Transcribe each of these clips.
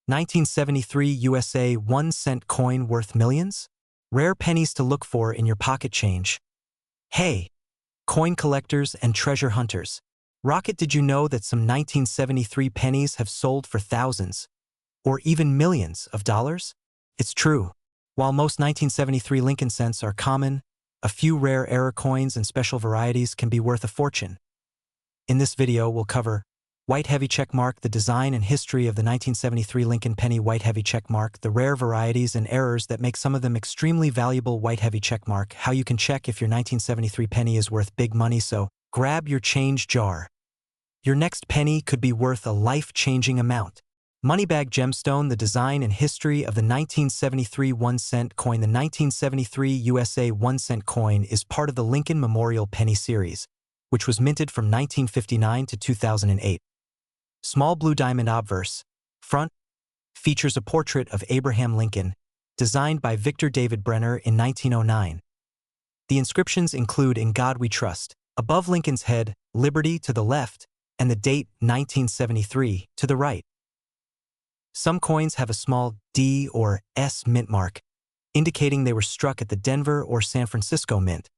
1973 USA 1-cent coin worth millions? Rare pennies to look for in your pocket change. Hey, coin collectors and treasure hunters. Rocket, did you know that some 1973 pennies have sold for thousands, or even millions of dollars? It's true. While most 1973 Lincoln cents are common, a few rare error coins and special varieties can be worth a fortune. In this video, we'll cover white heavy checkmark, the design and history of the 1973 Lincoln penny white heavy checkmark, the rare varieties and errors that make some of them extremely valuable white heavy checkmark, how you can check if your 1973 penny is worth big money, so grab your change jar. Your next penny could be worth a life-changing amount. Moneybag gemstone, the design and history of the 1973 1-cent coin. The 1973 USA 1-cent coin is part of the Lincoln Memorial Penny Series, which was minted from 1959 to 2008. Small blue diamond obverse, front, features a portrait of Abraham Lincoln, designed by Victor David Brenner in 1909. The inscriptions include "In God We Trust" above Lincoln's head, "Liberty" to the left, and the date 1973 to the right. Some coins have a small D or S mint mark, indicating they were struck at the Denver or San Francisco Mint.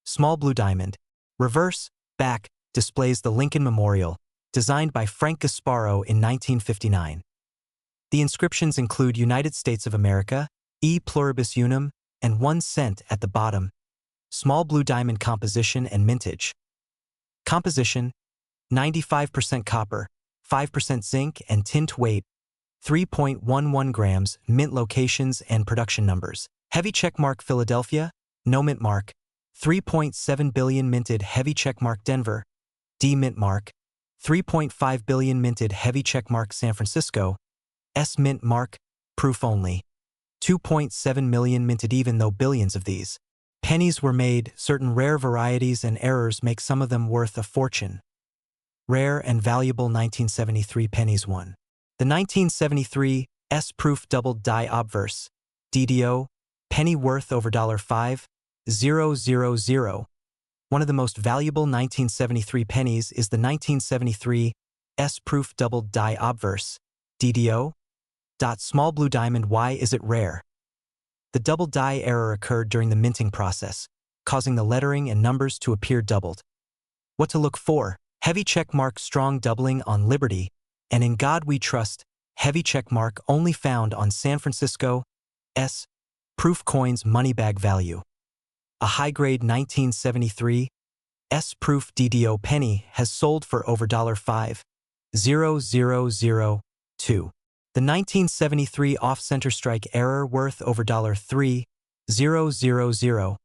Small blue diamond, reverse, back, displays the Lincoln Memorial, designed by Frank Gasparo in 1959. The inscriptions include United States of America, E pluribus unum, and 1 cent at the bottom. Small blue diamond composition and mintage. Composition: 95% copper, 5% zinc and tint. Weight: 3.11 grams. Mint locations and production numbers. Heavy checkmark Philadelphia, no mint mark. 3.7 billion minted heavy checkmark Denver, D mint mark. 3.5 billion minted heavy checkmark San Francisco, S mint mark, proof only. 2.7 million minted. Even though billions of these pennies were made, certain rare varieties and errors make some of them worth a fortune. Rare and valuable 1973 pennies. 1. The 1973 S-proof double die obverse, DDO, penny worth over $5,000. One of the most valuable 1973 pennies is the 1973 S-proof double die obverse, DDO. Small blue diamond. Why is it rare? The double die error occurred during the minting process, causing the lettering and numbers to appear doubled. What to look for? Heavy checkmark strong doubling on Liberty, and In God We Trust, heavy checkmark only found on San Francisco S. Proof coins. Moneybag value. A high-grade 1973 S-proof DDO penny has sold for over $5,000. The 1973 off-center strike error worth over $3,000.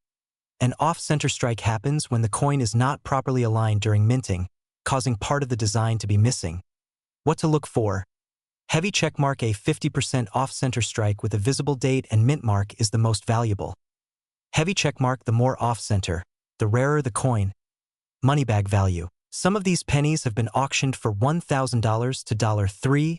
An off-center strike happens when the coin is not properly aligned during minting, causing part of the design to be missing. What to look for? Heavy checkmark. A 50% off-center strike with a visible date and mint mark is the most valuable. Heavy checkmark. The more off-center, the rarer the coin. Moneybag value. Some of these pennies have been auctioned for $1,000 to $3,000.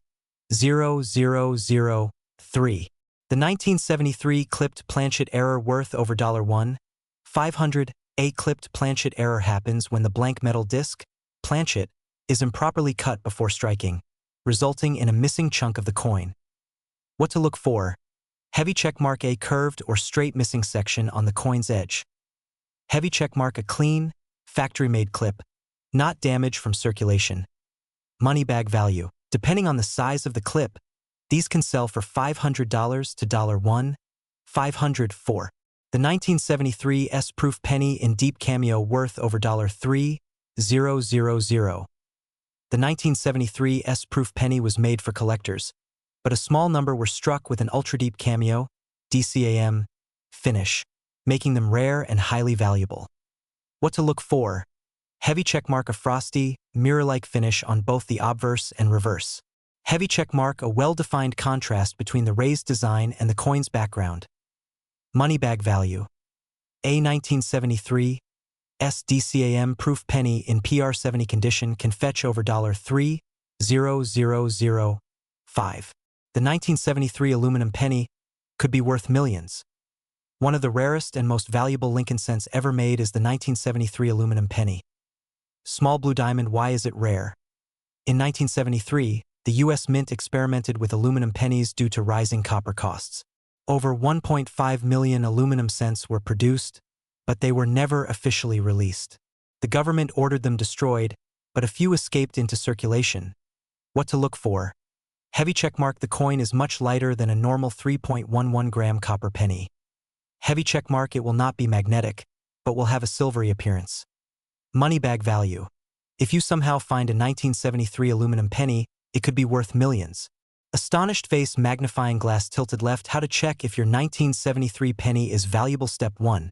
The 1973 clipped planchet error worth over $1,500. A clipped planchet error happens when the blank metal disc, planchet, is improperly cut before striking, resulting in a missing chunk of the coin. What to look for? Heavy checkmark. A curved or straight missing section on the coin's edge. Heavy checkmark. A clean, factory-made clip, not damage from circulation. Moneybag value. Depending on the size of the clip, these can sell for $500 to $1,500. The 1973 S-proof penny in deep cameo worth over $3,000. The 1973 S-proof penny was made for collectors, but a small number were struck with an ultra-deep cameo, DCAM, finish, making them rare and highly valuable. What to look for? Heavy checkmark. A frosty, mirror-like finish on both the obverse and reverse. Heavy checkmark. A well-defined contrast between the raised design and the coin's background. Moneybag value. A 1973 SDCAM proof penny in PR70 condition can fetch over $3,005. The 1973 aluminum penny could be worth millions. One of the rarest and most valuable Lincoln cents ever made is the 1973 aluminum penny. Small blue diamond. Why is it rare? In 1973, The U.S. Mint experimented with aluminum pennies due to rising copper costs. Over 1.5 million aluminum cents were produced, but they were never officially released. The government ordered them destroyed, but a few escaped into circulation. What to look for? Heavy checkmark. The coin is much lighter than a normal 3.11 gram copper penny. Heavy checkmark. It will not be magnetic, but will have a silvery appearance. Money bag value. If you somehow find a 1973 aluminum penny, it could be worth millions. Astonished face. Magnifying glass tilted left. How to check if your 1973 penny is valuable. Step 1.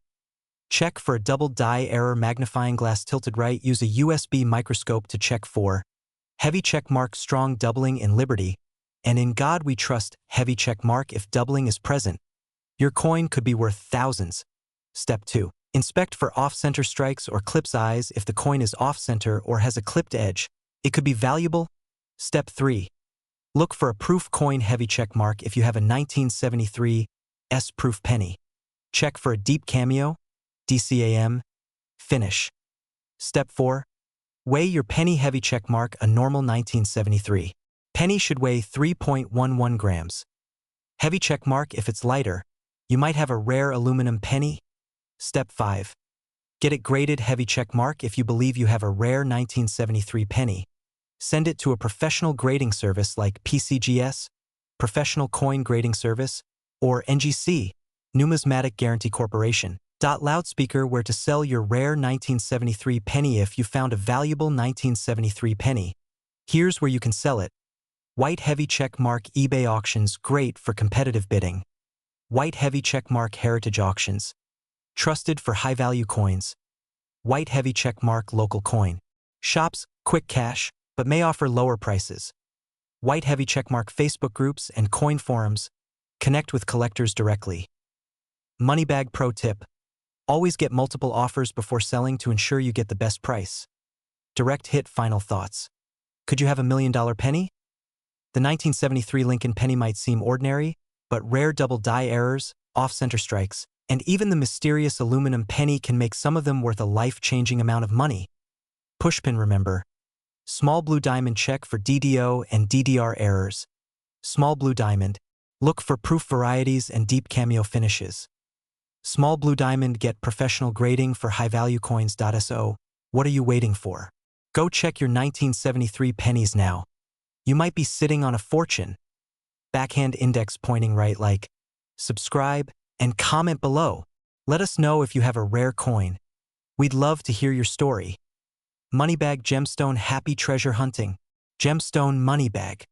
Check for a double die error. Magnifying glass tilted right. Use a USB microscope to check for heavy check mark. Strong doubling in Liberty, and in God we trust. Heavy check mark. If doubling is present, your coin could be worth thousands. Step 2. Inspect for off-center strikes or clips eyes. If the coin is off-center or has a clipped edge, it could be valuable. Step 3. Look for a proof coin. Heavy check mark. If you have a 1973 S-proof penny, check for a deep cameo, DCAM, finish. Step 4. Weigh your penny. Heavy check mark. A normal 1973 penny should weigh 3.11 grams. Heavy check mark. If it's lighter, you might have a rare aluminum penny. Step 5. Get it graded. Heavy check mark. If you believe you have a rare 1973 penny, send it to a professional grading service like PCGS, Professional Coin Grading Service, or NGC, Numismatic Guarantee Corporation. Loudspeaker. Where to sell your rare 1973 penny. If you found a valuable 1973 penny, here's where you can sell it. White heavy check mark. eBay auctions. Great for competitive bidding. White heavy check mark. Heritage auctions. Trusted for high-value coins. White heavy check mark. Local coin shops. Quick cash, but may offer lower prices. White heavy check mark. Facebook groups and coin forums. Connect with collectors directly. Money bag pro tip. Always get multiple offers before selling to ensure you get the best price. Direct hit. Final thoughts. Could you have $1 million penny? The 1973 Lincoln penny might seem ordinary, but rare double die errors, off-center strikes, and even the mysterious aluminum penny can make some of them worth a life-changing amount of money. Pushpin. Remember, small blue diamond. Check for DDO and DDR errors. Small blue diamond. Look for proof varieties and deep cameo finishes. Small blue diamond. Get professional grading for high-value coins. So, what are you waiting for? Go check your 1973 pennies now. You might be sitting on a fortune. Backhand index pointing right. Like, subscribe, and comment below. Let us know if you have a rare coin. We'd love to hear your story. Moneybag gemstone. Happy treasure hunting. Gemstone money bag.